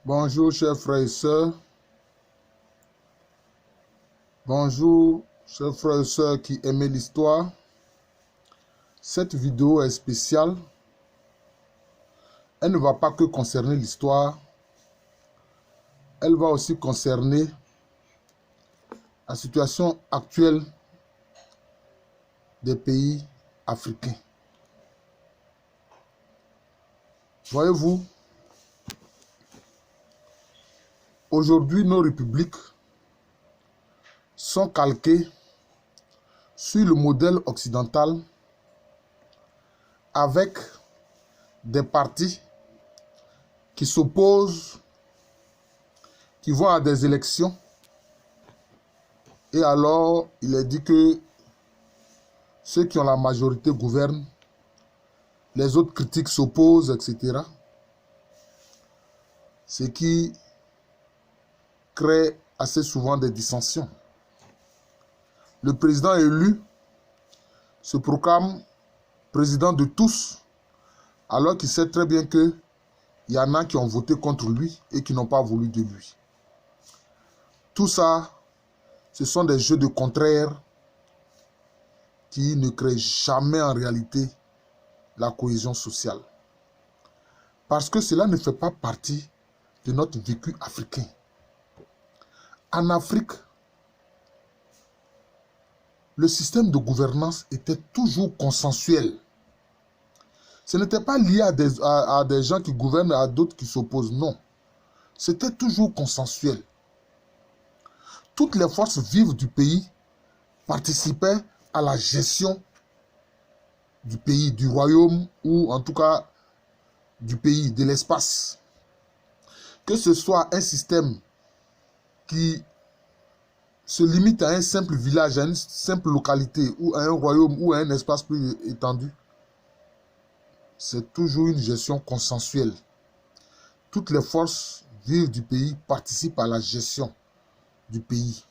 Bonjour chers frères et sœurs. Bonjour chers frères et sœurs qui aiment l'histoire. Cette vidéo est spéciale. Elle ne va pas que concerner l'histoire. Elle va aussi concerner la situation actuelle des pays africains. Voyez-vous, aujourd'hui nos républiques sont calquées sur le modèle occidental avec des partis qui s'opposent, qui vont à des élections, et alors il est dit que ceux qui ont la majorité gouvernent, les autres critiques s'opposent, etc. Ce qui crée assez souvent des dissensions. Le président élu se proclame président de tous, alors qu'il sait très bien qu'il y en a qui ont voté contre lui et qui n'ont pas voulu de lui. Tout ça, ce sont des jeux de contraires qui ne créent jamais en réalité la cohésion sociale. Parce que cela ne fait pas partie de notre vécu africain. En Afrique, le système de gouvernance était toujours consensuel. Ce n'était pas lié à des gens qui gouvernent et à d'autres qui s'opposent, non. C'était toujours consensuel. Toutes les forces vives du pays participaient à la gestion du pays, du royaume, ou en tout cas du pays, de l'espace. Que ce soit un système qui se limite à un simple village, à une simple localité, ou à un royaume, ou à un espace plus étendu, c'est toujours une gestion consensuelle. Toutes les forces vives du pays participent à la gestion du pays.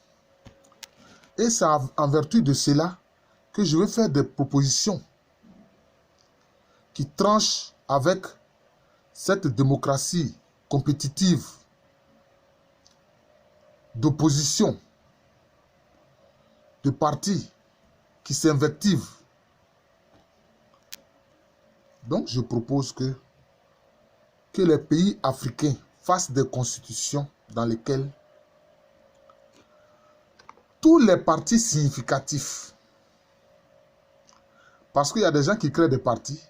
Et c'est en vertu de cela que je vais faire des propositions qui tranchent avec cette démocratie compétitive d'opposition, de partis qui s'invectivent. Donc je propose que les pays africains fassent des constitutions dans lesquelles tous les partis significatifs, parce qu'il y a des gens qui créent des partis,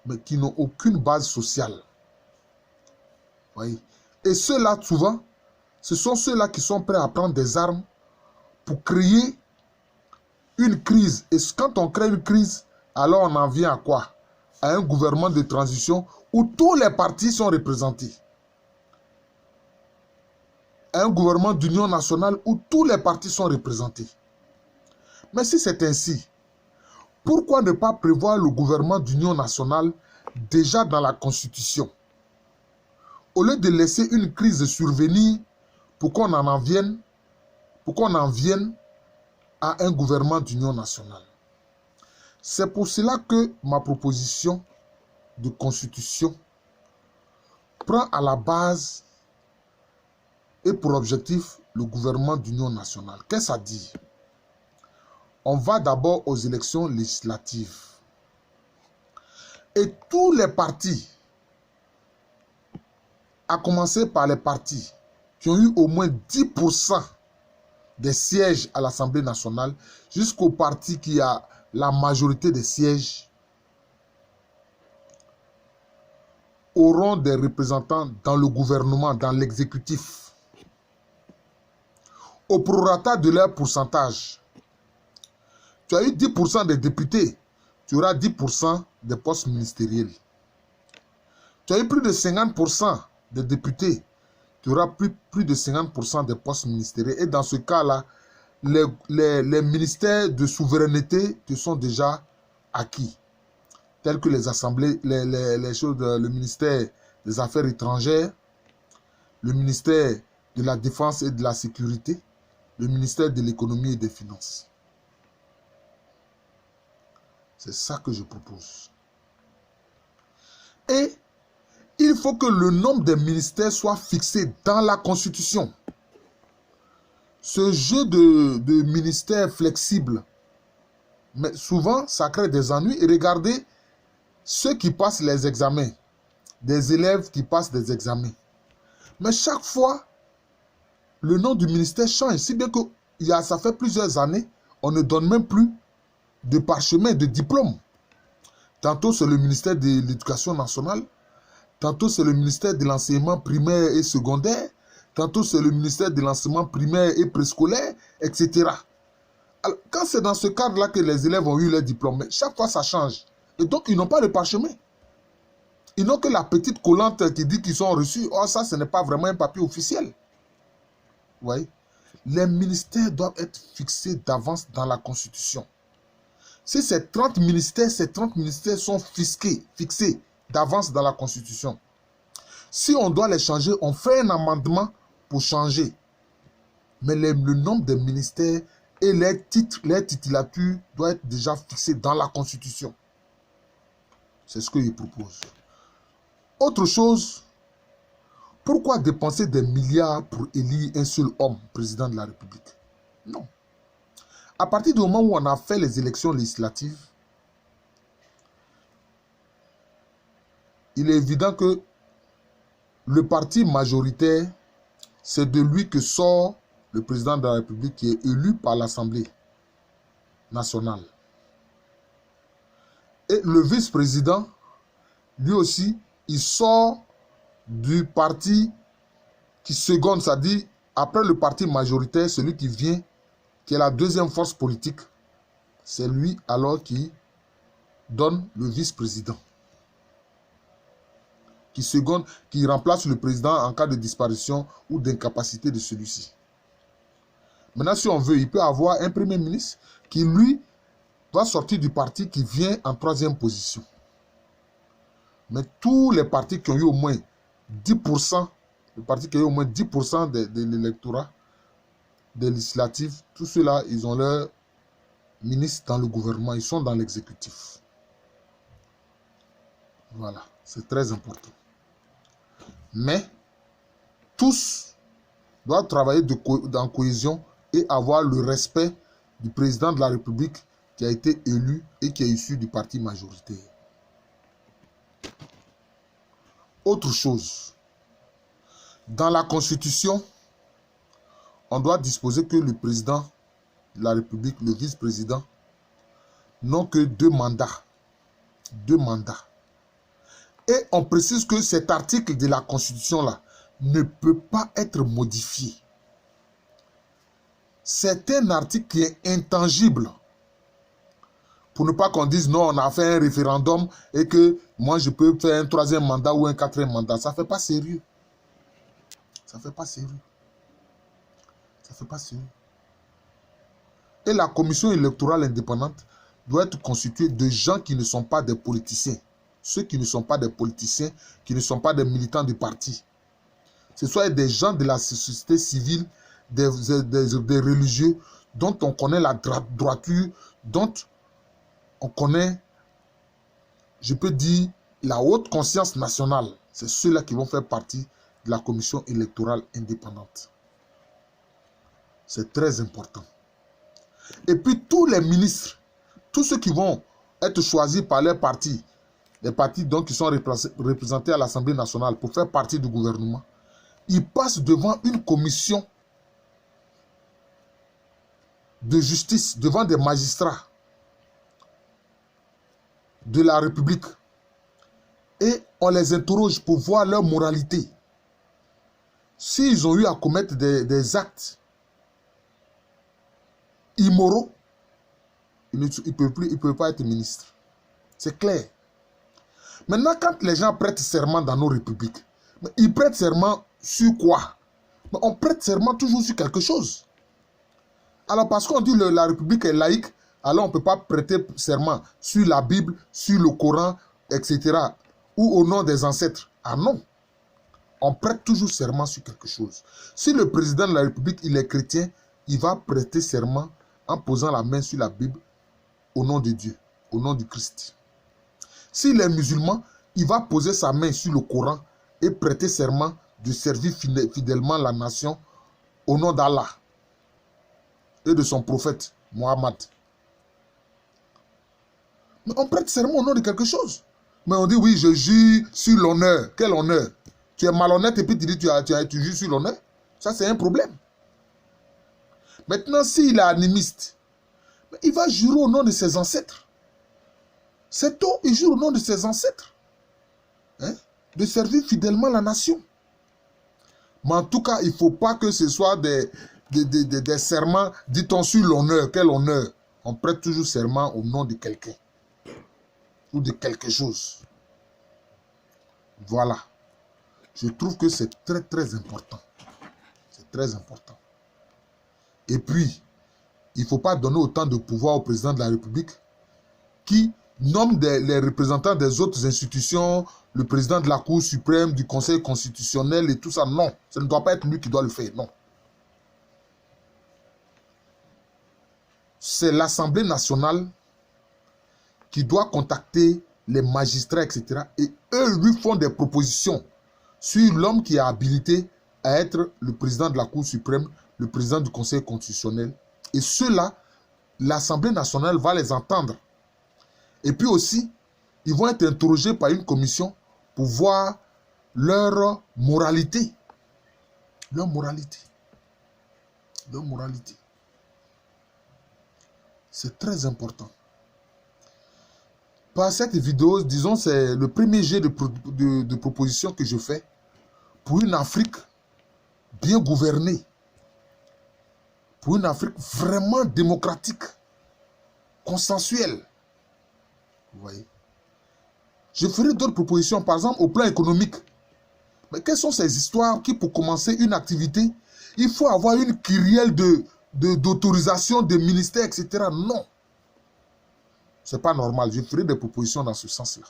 mais qui n'ont aucune base sociale. Voyez? Et ceux-là, souvent, ce sont ceux-là qui sont prêts à prendre des armes pour créer une crise. Et quand on crée une crise, alors on en vient à quoi? À un gouvernement de transition où tous les partis sont représentés. À un gouvernement d'union nationale où tous les partis sont représentés. Mais si c'est ainsi, pourquoi ne pas prévoir le gouvernement d'union nationale déjà dans la Constitution? Au lieu de laisser une crise survenir pour qu'on en vienne à un gouvernement d'union nationale. C'est pour cela que ma proposition de constitution prend à la base et pour objectif le gouvernement d'union nationale. Qu'est-ce que ça dit? On va d'abord aux élections législatives. Et tous les partis, à commencer par les partis qui ont eu au moins 10% des sièges à l'Assemblée nationale, jusqu'au parti qui a la majorité des sièges, auront des représentants dans le gouvernement, dans l'exécutif, au prorata de leur pourcentage. Tu as eu 10% des députés, tu auras 10% des postes ministériels. Tu as eu plus de 50% des députés, tu auras plus de 50% des postes ministériels. Et dans ce cas-là, les ministères de souveraineté te sont déjà acquis, tels que les assemblées, les choses, le ministère des Affaires étrangères, le ministère de la Défense et de la Sécurité, le ministère de l'Économie et des Finances. C'est ça que je propose. Et Il faut que le nombre des ministères soit fixé dans la Constitution. Ce jeu de ministères flexibles, mais souvent, ça crée des ennuis. Et regardez ceux qui passent les examens, des élèves qui passent des examens. Mais chaque fois, le nom du ministère change. Si bien que ça fait plusieurs années, on ne donne même plus de parchemin, de diplôme. Tantôt, c'est le ministère de l'Éducation nationale. Tantôt, c'est le ministère de l'enseignement primaire et secondaire. Tantôt, c'est le ministère de l'enseignement primaire et préscolaire, etc. Alors, quand c'est dans ce cadre-là que les élèves ont eu leur diplôme, chaque fois, ça change. Et donc, ils n'ont pas de parchemin. Ils n'ont que la petite collante qui dit qu'ils sont reçus. Or, ça, ce n'est pas vraiment un papier officiel. Vous voyez? Les ministères doivent être fixés d'avance dans la Constitution. Si ces 30 ministères sont fixés d'avance dans la Constitution. Si on doit les changer, on fait un amendement pour changer. Mais le nombre de ministères et les titres, les titulatures doivent être déjà fixés dans la Constitution. C'est ce qu'il propose. Autre chose, pourquoi dépenser des milliards pour élire un seul homme, président de la République? Non. À partir du moment où on a fait les élections législatives, il est évident que le parti majoritaire, c'est de lui que sort le président de la République qui est élu par l'Assemblée nationale. Et le vice-président, lui aussi, il sort du parti qui seconde, c'est-à-dire après le parti majoritaire, celui qui vient, qui est la deuxième force politique, c'est lui alors qui donne le vice-président. Qui remplace le président en cas de disparition ou d'incapacité de celui-ci. Maintenant, si on veut, il peut avoir un premier ministre qui, lui, va sortir du parti qui vient en troisième position. Mais tous les partis qui ont eu au moins 10%, les partis qui ont eu au moins 10% de l'électorat, des législatives, tous ceux-là, ils ont leur ministre dans le gouvernement, ils sont dans l'exécutif. Voilà, c'est très important. Mais tous doivent travailler en cohésion et avoir le respect du président de la République qui a été élu et qui est issu du parti majoritaire. Autre chose, dans la Constitution, on doit disposer que le président de la République, le vice-président, n'ont que 2 mandats. 2 mandats. Et on précise que cet article de la Constitution-là ne peut pas être modifié. C'est un article qui est intangible. Pour ne pas qu'on dise non, on a fait un référendum et que moi je peux faire un 3e mandat ou un 4e mandat. Ça ne fait pas sérieux. Ça ne fait pas sérieux. Ça ne fait pas sérieux. Et la commission électorale indépendante doit être constituée de gens qui ne sont pas des politiciens. Ceux qui ne sont pas des politiciens, qui ne sont pas des militants du parti. Ce sont des gens de la société civile, des religieux, dont on connaît la droiture, dont on connaît, je peux dire, la haute conscience nationale. C'est ceux-là qui vont faire partie de la commission électorale indépendante. C'est très important. Et puis tous les ministres, tous ceux qui vont être choisis par leur parti, les partis donc qui sont représentés à l'Assemblée nationale pour faire partie du gouvernement, ils passent devant une commission de justice, devant des magistrats de la République. Et on les interroge pour voir leur moralité. S'ils ont eu à commettre des actes immoraux, ils ne peuvent pas être ministres. C'est clair. Maintenant, quand les gens prêtent serment dans nos républiques, ils prêtent serment sur quoi? On prête serment toujours sur quelque chose. Alors, parce qu'on dit que la République est laïque, alors on ne peut pas prêter serment sur la Bible, sur le Coran, etc. Ou au nom des ancêtres. Ah non. On prête toujours serment sur quelque chose. Si le président de la République, il est chrétien, il va prêter serment en posant la main sur la Bible au nom de Dieu, au nom du Christ. S'il est musulman, il va poser sa main sur le Coran et prêté serment de servir fidèlement la nation au nom d'Allah et de son prophète Mohammed. Mais on prête serment au nom de quelque chose. Mais on dit oui, je jure sur l'honneur. Quel honneur? Tu es malhonnête et puis tu dis tu jures sur l'honneur. Ça, c'est un problème. Maintenant, s'il est animiste, il va jurer au nom de ses ancêtres. C'est tout, il jure au nom de ses ancêtres. Hein? De servir fidèlement la nation. Mais en tout cas, il ne faut pas que ce soit des serments, dit-on sur l'honneur. Quel honneur? On prête toujours serment au nom de quelqu'un. Ou de quelque chose. Voilà. Je trouve que c'est très très important. C'est très important. Et puis, il ne faut pas donner autant de pouvoir au président de la République qui nomme les représentants des autres institutions, le président de la Cour suprême, du Conseil constitutionnel et tout ça. Non, ce ne doit pas être lui qui doit le faire. Non. C'est l'Assemblée nationale qui doit contacter les magistrats, etc. Et eux lui font des propositions sur l'homme qui est habilité à être le président de la Cour suprême, le président du Conseil constitutionnel. Et ceux-là, l'Assemblée nationale va les entendre. Et puis aussi, ils vont être interrogés par une commission pour voir leur moralité. Leur moralité. Leur moralité. C'est très important. Par cette vidéo, disons, c'est le premier jet de propositions que je fais pour une Afrique bien gouvernée. Pour une Afrique vraiment démocratique, consensuelle. Vous voyez? Je ferai d'autres propositions, par exemple, au plan économique. Mais quelles sont ces histoires qui, pour commencer une activité, il faut avoir une kyrielle d'autorisation des ministères, etc. Non. Ce n'est pas normal. Je ferai des propositions dans ce sens-là.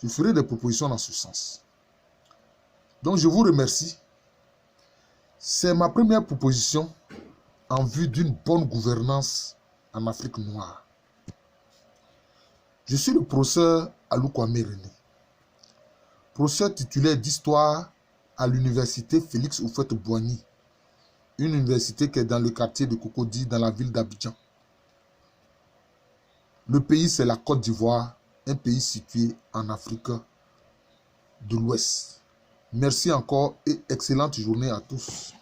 Je ferai des propositions dans ce sens. Donc, je vous remercie. C'est ma première proposition en vue d'une bonne gouvernance en Afrique noire. Je suis le professeur Alou Kwame René, professeur titulaire d'histoire à l'université Félix Houphouët-Boigny, une université qui est dans le quartier de Cocody, dans la ville d'Abidjan. Le pays, c'est la Côte d'Ivoire, un pays situé en Afrique de l'Ouest. Merci encore et excellente journée à tous.